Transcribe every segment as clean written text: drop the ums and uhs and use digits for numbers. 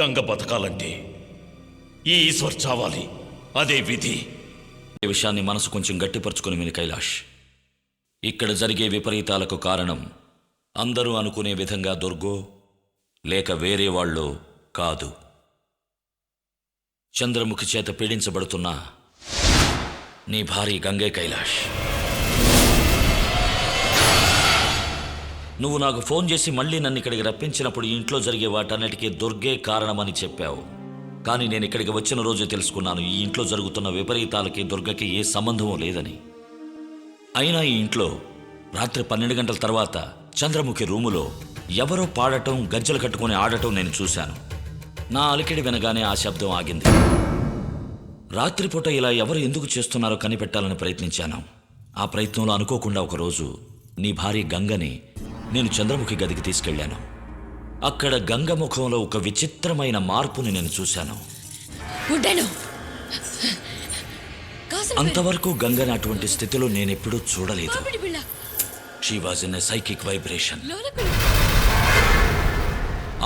గంగ బతకాలంటే ఈ ఈశ్వర్ చావాలి, అదే విధి. ఈ విషయాన్ని మనసు కొంచెం గట్టిపరుచుకుని విని కైలాష్, ఇక్కడ జరిగే విపరీతాలకు కారణం అందరూ అనుకునే విధంగా దుర్గో లేక వేరే వాళ్ళో కాదు. చంద్రముఖి చేత పీడించబడుతున్న నీ భార్య గంగే కైలాష్. నువ్వు నాకు ఫోన్ చేసి మళ్ళీ నన్ను ఇక్కడికి రప్పించినప్పుడు ఇంట్లో జరిగే వాటన్నిటికీ దుర్గే కారణమని చెప్పావు. కానీ నేను ఇక్కడికి వచ్చిన రోజు తెలుసుకున్నాను ఈ ఇంట్లో జరుగుతున్న విపరీతాలకి దుర్గకి ఏ సంబంధమూ లేదని. అయినా ఈ ఇంట్లో రాత్రి 12 గంటల తర్వాత చంద్రముఖి రూములో ఎవరో పాడటం, గజ్జలు కట్టుకుని ఆడటం నేను చూశాను. నా అలికిడి వినగానే ఆ శబ్దం ఆగింది. రాత్రిపూట ఇలా ఎవరు ఎందుకు చేస్తున్నారో కనిపెట్టాలని ప్రయత్నించాను. ఆ ప్రయత్నంలో అనుకోకుండా ఒకరోజు నీ భార్య గంగని నేను చంద్రముఖి గదికి తీసుకెళ్లాను. అక్కడ గంగ ముఖంలో ఒక విచిత్రమైన మార్పుని నేను చూశాను. అంతవరకు గంగని అటువంటి స్థితిలో నేనెప్పుడూ చూడలేదు. She was in a psychic vibration.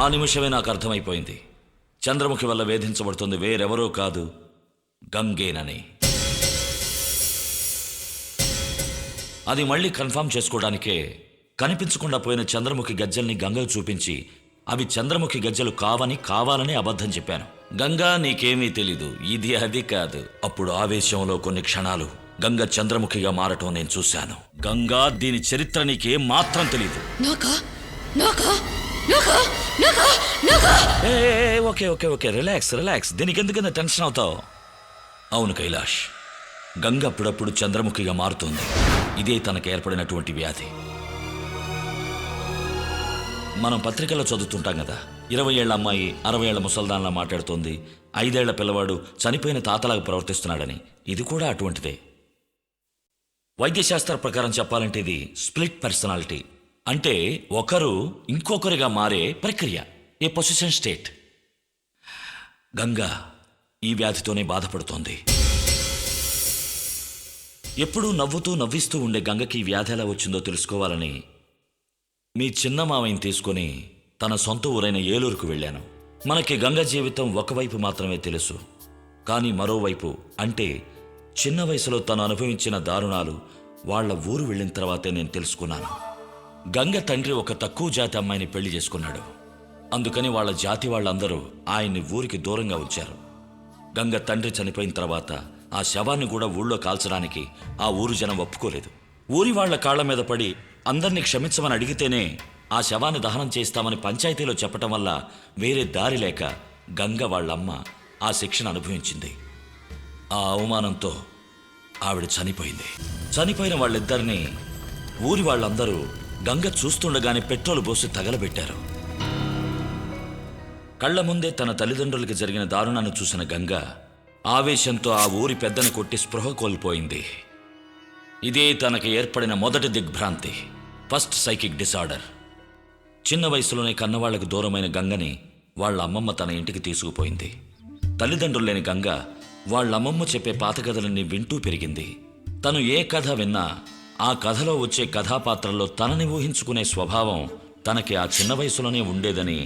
ఆ నిమిషమే నాకు అర్థమైపోయింది, చంద్రముఖి వల్ల వేధించబడుతుంది వేరెవరో కాదు, గంగేనని. అది మళ్ళీ కన్ఫర్మ్ చేసుకోవడానికే కనిపించకుండా పోయిన చంద్రముఖి గజ్జల్ని గంగకు చూపించి అవి చంద్రముఖి గజ్జలు కావాలని అబద్ధం చెప్పాను. గంగా నీకేమీ తెలీదు, ఇది అది కాదు. అప్పుడు ఆవేశంలో కొన్ని క్షణాలు గంగ చంద్రముఖిగా మారటం నేను చూశాను. గంగా, దీని చరిత్ర నీకేం మాత్రం తెలీదు. Okay okay okay relax. దీనికి ఎందుకన్నా టెన్షన్ అవుతావు? అవును కైలాష్, గంగ అప్పుడప్పుడు చంద్రముఖిగా మారుతుంది. ఇదే తనకు ఏర్పడినటువంటి వ్యాధి. మనం పత్రికల్లో చదువుతుంటాం కదా, 20 ఏళ్ల అమ్మాయి 60 ఏళ్ల ముసల్దాన్లా మాట్లాడుతోంది, 5 ఏళ్ల పిల్లవాడు చనిపోయిన తాతలాగా ప్రవర్తిస్తున్నాడని. ఇది కూడా అటువంటిదే. వైద్యశాస్త్ర ప్రకారం చెప్పాలంటే ఇది స్ప్లిట్ పర్సనాలిటీ, అంటే ఒకరు ఇంకొకరిగా మారే ప్రక్రియ, ఏ పొసిషన్ స్టేట్. గంగా ఈ వ్యాధితోనే బాధపడుతోంది. ఎప్పుడూ నవ్విస్తూ ఉండే గంగకి ఈ వ్యాధి ఎలా వచ్చిందో తెలుసుకోవాలని మీ చిన్న మావయ్యని తీసుకొని తన సొంత ఊరైన ఏలూరుకు వెళ్ళాను. మనకి గంగ జీవితం ఒకవైపు మాత్రమే తెలుసు, కానీ మరోవైపు అంటే చిన్న వయసులో తను అనుభవించిన దారుణాలు వాళ్ల ఊరు వెళ్ళిన తర్వాతే నేను తెలుసుకున్నాను. గంగ తండ్రి ఒక తక్కువ జాతి అమ్మాయిని పెళ్లి చేసుకున్నాడు. అందుకని వాళ్ళ జాతి వాళ్ళందరూ ఆయన్ని ఊరికి దూరంగా ఉంచారు. గంగ తండ్రి చనిపోయిన తర్వాత ఆ శవాన్ని కూడా ఊళ్ళో కాల్చడానికి ఆ ఊరు జనం ఒప్పుకోలేదు. ఊరి వాళ్ల కాళ్ల మీద పడి అందరినీ క్షమించమని అడిగితేనే ఆ శవాన్ని దహనం చేస్తామని పంచాయతీలో చెప్పటం వల్ల వేరే దారి లేక గంగ వాళ్ళమ్మ ఆ శిక్షను అనుభవించింది. ఆ అవమానంతో ఆవిడ చనిపోయింది. చనిపోయిన వాళ్ళిద్దరినీ ఊరి వాళ్ళందరూ గంగ చూస్తుండగానే పెట్రోలు పోసి తగలబెట్టారు. కళ్ల ముందే తన తల్లిదండ్రులకి జరిగిన దారుణాన్ని చూసిన గంగ ఆవేశంతో ఆ ఊరి పెద్దని కొట్టి స్పృహ కోల్పోయింది. ఇదే తనకి ఏర్పడిన మొదటి దిగ్భ్రాంతి, ఫస్ట్ సైకిక్ డిసార్డర్. చిన్న వయసులోనే కన్నవాళ్లకు దూరమైన గంగని వాళ్ళ అమ్మమ్మ తన ఇంటికి తీసుకుపోయింది. తల్లిదండ్రులు లేని గంగ వాళ్ళమ్మమ్మ చెప్పే పాత కథలన్నీ వింటూ పెరిగింది. తను ఏ కథ విన్నా ఆ కథలో వచ్చే కథాపాత్రల్లో తనని ఊహించుకునే స్వభావం తనకి ఆ చిన్న వయసులోనే ఉండేదని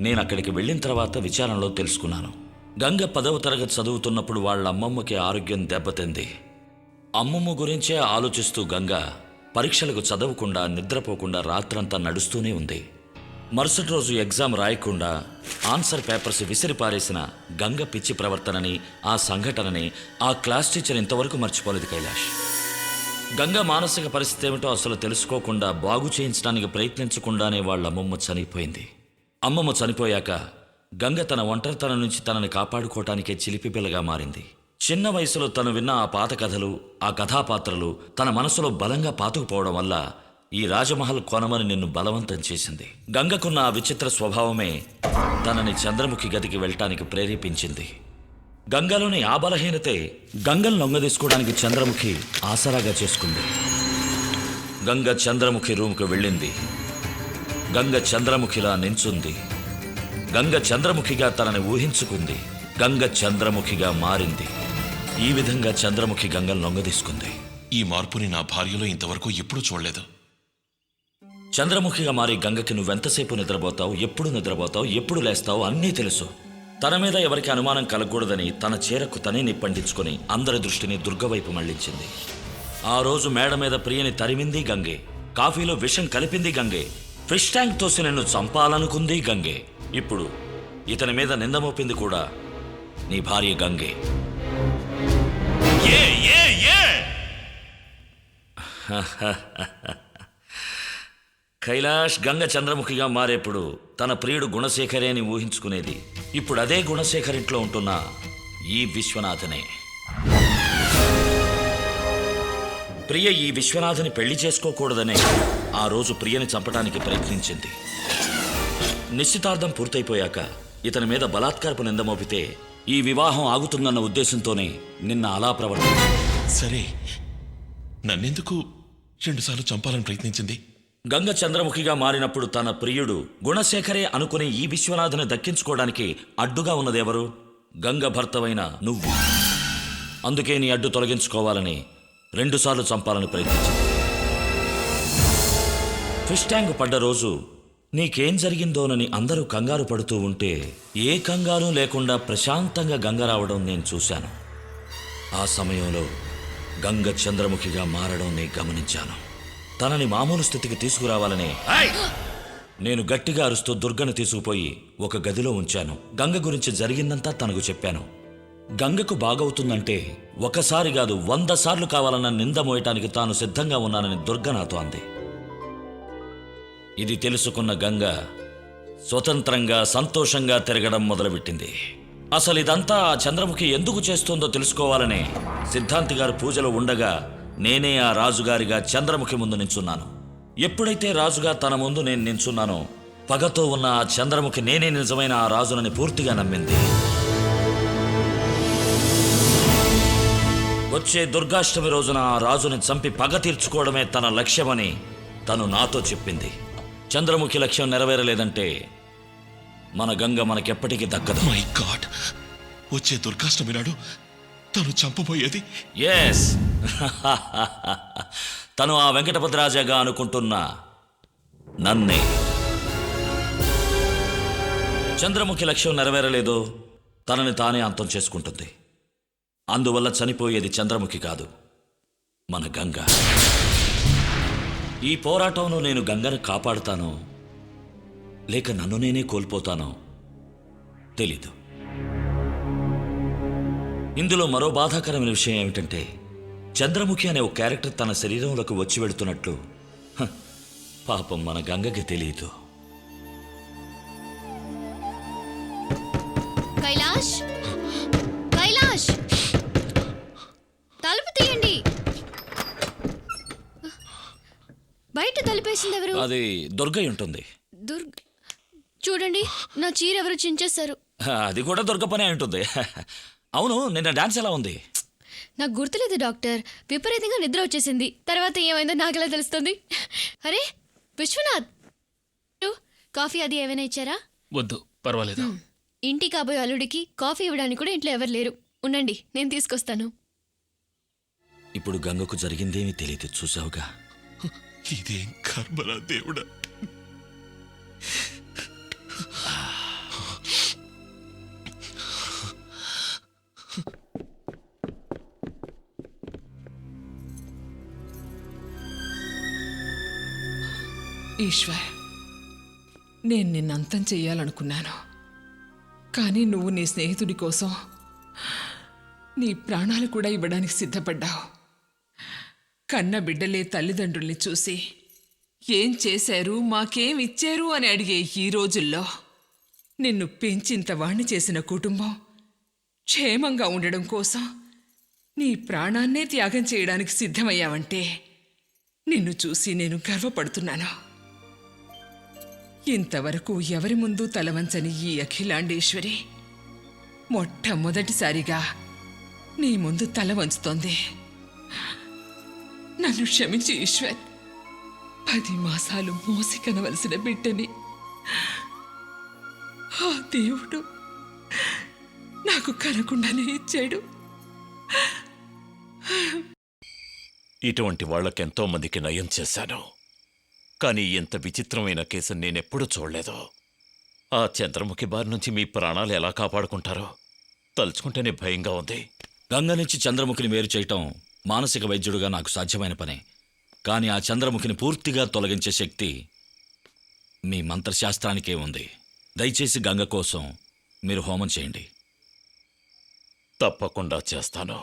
నేను అక్కడికి వెళ్ళిన తర్వాత విచారణలో తెలుసుకున్నాను. గంగ 10వ తరగతి చదువుతున్నప్పుడు వాళ్ళ అమ్మమ్మకి ఆరోగ్యం దెబ్బతింది. అమ్మమ్మ గురించే ఆలోచిస్తూ గంగ పరీక్షలకు చదవకుండా నిద్రపోకుండా రాత్రంతా నడుస్తూనే ఉంది. మరుసటి రోజు ఎగ్జామ్ రాయకుండా ఆన్సర్ పేపర్స్ విసిరి పారేసిన గంగ పిచ్చి ప్రవర్తనని, ఆ సంఘటనని ఆ క్లాస్ టీచర్ ఇంతవరకు మర్చిపోలేదు కైలాష్. గంగ మానసిక పరిస్థితి ఏమిటో అసలు తెలుసుకోకుండా, బాగు చేయించడానికి ప్రయత్నించకుండానే వాళ్ళ అమ్మమ్మ చనిపోయింది. అమ్మమ్మ చనిపోయాక గంగ తన ఒంటరితనం నుంచి తనని కాపాడుకోవటానికే చిలిపిపిల్లగా మారింది. చిన్న వయసులో తను విన్న ఆ పాత కథలు, ఆ కథాపాత్రలు తన మనసులో బలంగా పాతుకుపోవడం వల్ల ఈ రాజమహల్ కొనమని నిన్ను బలవంతం చేసింది. గంగకున్న ఆ విచిత్ర స్వభావమే తనని చంద్రముఖి గదికి వెళ్ళటానికి ప్రేరేపించింది. గంగలోని ఆ బలహీనతే గంగను లొంగదీసుకోవడానికి చంద్రముఖి ఆసరాగా చేసుకుంది. గంగ చంద్రముఖి రూమ్కి వెళ్ళింది. గంగ చంద్రముఖిలా నించుంది. గంగ చంద్రముఖిగా తనని ఊహించుకుంది. గంగ చంద్రముఖిగా మారింది. ఈ విధంగా చంద్రముఖి గంగను లొంగదీసుకుంది. ఈ మార్పుని నా భార్యలో ఇంతవరకు ఎప్పుడూ చూడలేదు. చంద్రముఖిగా మారి గంగకి నువ్వెంతసేపు నిద్రపోతావు, ఎప్పుడు లేస్తావు అన్నీ తెలుసు. తన మీద ఎవరికి అనుమానం కలగకూడదని తన చీరకు తనే నిప్పండించుకొని అందరి దృష్టిని దుర్గ వైపు మళ్లించింది. ఆ రోజు మేడ మీద ప్రియని తరిమింది గంగే, కాఫీలో విషం కలిపింది గంగే, ఫిష్ ట్యాంక్ తోసి నిన్ను చంపాలనుకుంది గంగే. ఇప్పుడు ఇతని మీద నింద మోపింది కూడా నీ భార్య గంగే. కైలాష్ గంగ చంద్రముఖిగా మారేప్పుడు తన ప్రియుడు గుణశేఖరే అని ఊహించుకునేది ఇప్పుడు అదే గుణశేఖర్ ఇంట్లో ఉంటున్న ఈ విశ్వనాథనే. ప్రియ ఈ విశ్వనాథని పెళ్లి చేసుకోకూడదనే ఆ రోజు ప్రియని చంపడానికి ప్రయత్నించింది. నిశ్చితార్థం పూర్తయిపోయాక ఇతని మీద బలాత్కారపు నింద మోపితే ఈ వివాహం ఆగుతుందన్న ఉద్దేశంతోనే నిన్న అలా ప్రవర్తించింది. సరే, నన్నెందుకు 2 సార్లు చంపాలని ప్రయత్నించింది? గంగ చంద్రముఖిగా మారినప్పుడు తన ప్రియుడు గుణశేఖరే అనుకుని ఈ విశ్వనాథుని దక్కించుకోవడానికి అడ్డుగా ఉన్నదెవరు? గంగ భర్తవైన నువ్వు. అందుకే నీ అడ్డు తొలగించుకోవాలని 2 సార్లు చంపాలని ప్రయత్నించింది. ఫిష్ ట్యాంక్ పడ్డ రోజు నీకేం జరిగిందోనని అందరూ కంగారు పడుతూ ఉంటే ఏ కంగారు లేకుండా ప్రశాంతంగా గంగ రావడం నేను చూశాను. ఆ సమయంలో గంగ చంద్రముఖిగా మారడం నేను గమనించాను. తనని మామూలు స్థితికి తీసుకురావాలని నేను గట్టిగా అరుస్తూ దుర్గను తీసుకుపోయి ఒక గదిలో ఉంచాను. గంగ గురించి జరిగిందంతా తనకు చెప్పాను. గంగకు బాగవుతుందంటే ఒకసారి కాదు 100 సార్లు కావాలన్న నింద మోయటానికి తాను సిద్ధంగా ఉన్నానని దుర్గ నాతో అంది. ఇది తెలుసుకున్న గంగ స్వతంత్రంగా సంతోషంగా తిరగడం మొదలుపెట్టింది. అసలు ఇదంతా ఆ చంద్రముఖి ఎందుకు చేస్తుందో తెలుసుకోవాలనే సిద్ధాంతి గారు పూజలో ఉండగా నేనే ఆ రాజుగారిగా చంద్రముఖి ముందు నించున్నాను. ఎప్పుడైతే రాజుగా తన ముందు నేను నించున్నానో పగతో ఉన్న ఆ చంద్రముఖి నేనే నిజమైన ఆ రాజునని పూర్తిగా నమ్మింది. వచ్చే దుర్గాష్టమి రోజున ఆ రాజుని చంపి పగ తీర్చుకోవడమే తన లక్ష్యమని తను నాతో చెప్పింది. చంద్రముఖి లక్ష్యం నెరవేరలేదంటే మన గంగ మనకెప్పటికీ దక్కదు. మై గాడ్, వచ్చే దుర్గాష్టమి నాడు తను చంపబోయేది ఎస్ తను ఆ వెంకటపతిరాజాగా అనుకుంటున్న నన్నే. చంద్రముఖి లక్ష్యం నెరవేరలేదు, తనని తానే అంతం చేసుకుంటుంది. అందువల్ల చనిపోయేది చంద్రముఖి కాదు, మన గంగ. ఈ పోరాటంలో నేను గంగను కాపాడుతానో లేక నన్ను నేనే కోల్పోతానో తెలీదు. ఇందులో మరో బాధాకరమైన విషయం ఏమిటంటే చంద్రముఖి అనే ఒక క్యారెక్టర్ తన శరీరంలోకి వచ్చి వెళుతున్నట్లు పాపం మన గంగకి తెలియదు. కైలాష్, కైలాష్, తలుపు తీయండి. బయట తలుపేసింది ఎవరు? అది దుర్గై ఉంటుంది. చూడండి, నా చీర ఎవరు చించేశారు. అది కూడా దుర్గ పనే ఉంటుంది. అవును, నిన్న డాన్స్ ఎలా ఉంది? నాకు గుర్తులేదు డాక్టర్, విపరీతంగా నిద్ర వచ్చేసింది. తర్వాత ఏమైందో నాకెలా తెలుస్తుంది? అరే విశ్వనాథ్, కాఫీ అది ఏమైనా ఇచ్చారా? వద్దు, పర్వాలేదు. ఇంటి కాబోయే అల్లుడికి కాఫీ ఇవ్వడానికి కూడా ఇంట్లో ఎవరు లేరు. ఉండండి, నేను తీసుకొస్తాను. ఇప్పుడు గంగకు జరిగిందేమీ తెలియదు, చూసావుగా. ఇదేం కర్మరా దేవుడా. ఈశ్వర్, నేను నిన్నంతం చెయ్యాలనుకున్నాను, కానీ నువ్వు నీ స్నేహితుడి కోసం నీ ప్రాణాలు కూడా ఇవ్వడానికి సిద్ధపడ్డావు. కన్న బిడ్డలే తల్లిదండ్రుల్ని చూసి ఏం చేశారు, మాకేం ఇచ్చారు అని అడిగే ఈ రోజుల్లో నిన్ను పెంచింత వాణ్ణి చేసిన కుటుంబం క్షేమంగా ఉండడం కోసం నీ ప్రాణాన్నే త్యాగం చేయడానికి సిద్ధమయ్యావంటే నిన్ను చూసి నేను గర్వపడుతున్నాను. ఇంతవరకు ఎవరి ముందు తలవంచని ఈ అఖిలాండేశ్వరి మొట్టమొదటిసారిగా నీ ముందు తల వంచుతోంది. నన్ను క్షమించి ఈశ్వర్. 10 మాసాలు మోసి కనవలసిన బిడ్డని ఆ దేవుడు నాకు కనకుండానే ఇచ్చాడు. ఇటువంటి వాళ్ళకెంతో మందికి నయం చేశాను, కానీ ఇంత విచిత్రమైన కేసు నేనెప్పుడూ చూడలేదు. ఆ చంద్రముఖి బారి నుంచి మీ ప్రాణాలు ఎలా కాపాడుకుంటారో తలుచుకుంటేనే భయంగా ఉంది. గంగ నుంచి చంద్రముఖిని వేరు చేయటం మానసిక వైద్యుడిగా నాకు సాధ్యమైన పనే. కానీ ఆ చంద్రముఖిని పూర్తిగా తొలగించే శక్తి మీ మంత్రశాస్త్రానికే ఉంది. దయచేసి గంగ కోసం మీరు హోమం చేయండి. తప్పకుండా చేస్తాను.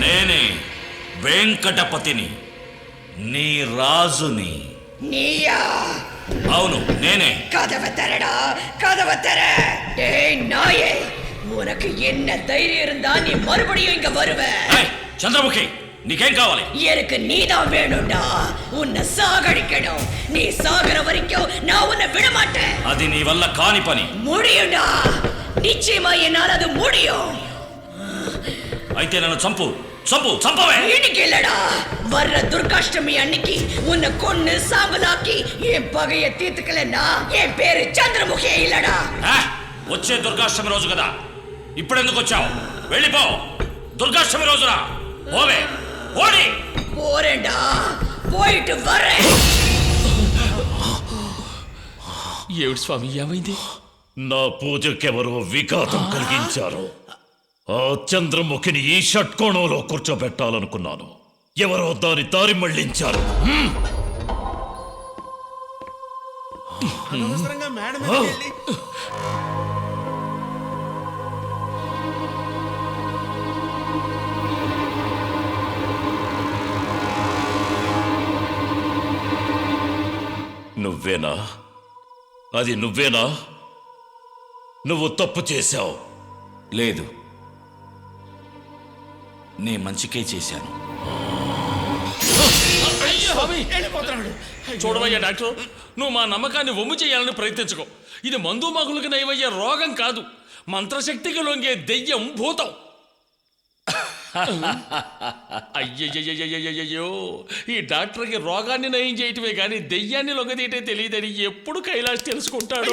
నేనే వెంకటపతిని, నీ రాజుని. நீயா? అవును నేనే. கதவை தரடா, கதவை தர. டேய் நாயே, உனக்கு என்ன தைரியம் இருந்தா நீ மறுபடியும் இங்க வருவ? ఏయ్, చంద్రముఖి నీకేం కావాలి? எனக்கு நீதான் வேணும்டா. உன்னை சாகடிக்கணும். நீ சாகர வரைக்கும் நான் உன்னை விட மாட்டேன். అది నీ వల్ల కాని పని. முடியும்டா, நிச்சயமா என்னால் அது முடியும். అయితే నన్ను చంపు, చంపు, చంపవే. இன்னைக்கு இல்லடா, வர்ற துர்காஷ்டமி அன்னைக்கு உன்னை கொன்னு சாம்பலாக்கி என் பகைய தீர்த்துக்கலன்னா என் பேரு சந்திரமுகியே இல்லடா. వచ్చే దుర్గాష్టమి రోజు కదా, ఇప్పుడెందుకు వచ్చావు? వెళ్ళిపో. దుర్గాష్టమి రోజున పోవే. ఓడి. போறேன்டா, போயிட்டு வரேன். ఏమిటి స్వామి, ఏమైంది? నా పూజకెవరో విఘాతం కలిగించారు. ఆ చంద్రముఖిని ఈ షట్కోణంలో కూర్చోబెట్టాలనుకున్నాను. ఎవరో దాని దారి మళ్లించారు. నువ్వేనా? అది నువ్వేనా? నువ్వు తప్పు చేశావు. లేదు, నీ మంచికే చేశాను. చూడవయ్యా డాక్టర్, నువ్వు మా నమ్మకాన్ని వమ్ము చేయాలని ప్రయత్నించుకో. ఇది మందు మగులకు నయమయ్యే రోగం కాదు, మంత్రశక్తికి లొంగే దెయ్యం, భూతం. అయ్యయ్యో, ఈ డాక్టర్కి రోగాన్ని నయం చేయటమే కానీ దెయ్యాన్ని లొంగదీయటే తెలియదని ఎప్పుడు కైలాష్ తెలుసుకుంటాడు.